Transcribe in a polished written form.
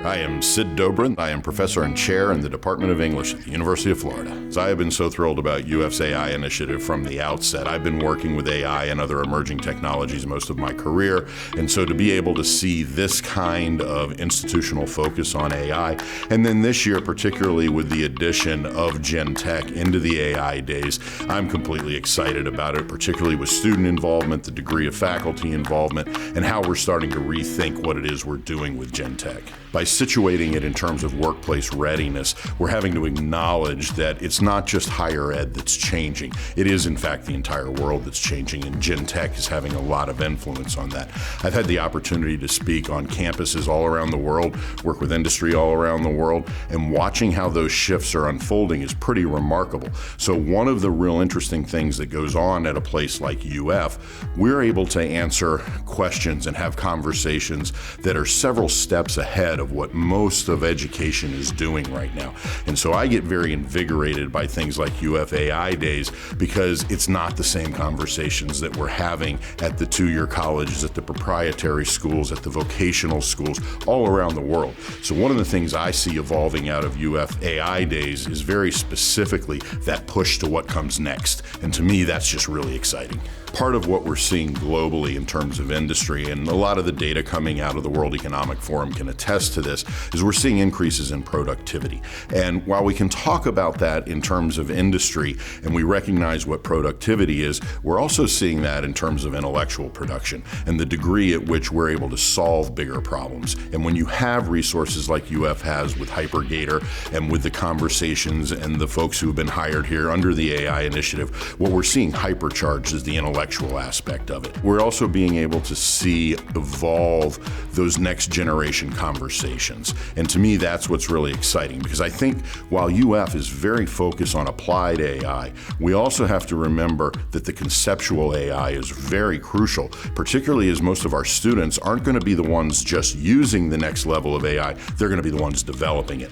I am Sid Dobrin. I am professor and chair in the Department of English at the University of Florida. I have been so thrilled about UF's AI initiative from the outset. I've been working with AI and other emerging technologies most of my career, and so to be able to see this kind of institutional focus on AI, and then this year particularly with the addition of GenTech into the AI days, I'm completely excited about it, particularly with student involvement, the degree of faculty involvement, and how we're starting to rethink what it is we're doing with GenTech. By situating it in terms of workplace readiness, we're having to acknowledge that it's not just higher ed that's changing. It is, in fact, the entire world that's changing, and GenTech is having a lot of influence on that. I've had the opportunity to speak on campuses all around the world, work with industry all around the world, and watching how those shifts are unfolding is pretty remarkable. So one of the real interesting things that goes on at a place like UF, we're able to answer questions and have conversations that are several steps ahead of what most of education is doing right now. And so I get very invigorated by things like UF AI Days because it's not the same conversations that we're having at the two-year colleges, at the proprietary schools, at the vocational schools, all around the world. So one of the things I see evolving out of UF AI Days is very specifically that push to what comes next. And to me, that's just really exciting. Part of what we're seeing globally in terms of industry, and a lot of the data coming out of the World Economic Forum can attest to this, is we're seeing increases in productivity. And while we can talk about that in terms of industry, and we recognize what productivity is, we're also seeing that in terms of intellectual production and the degree at which we're able to solve bigger problems. And when you have resources like UF has with HyperGator and with the conversations and the folks who have been hired here under the AI initiative, what we're seeing hypercharged is the intellectual aspect of it. We're also being able to see evolve those next generation conversations. And to me, that's what's really exciting, because I think while UF is very focused on applied AI, we also have to remember that the conceptual AI is very crucial, particularly as most of our students aren't going to be the ones just using the next level of AI, they're going to be the ones developing it.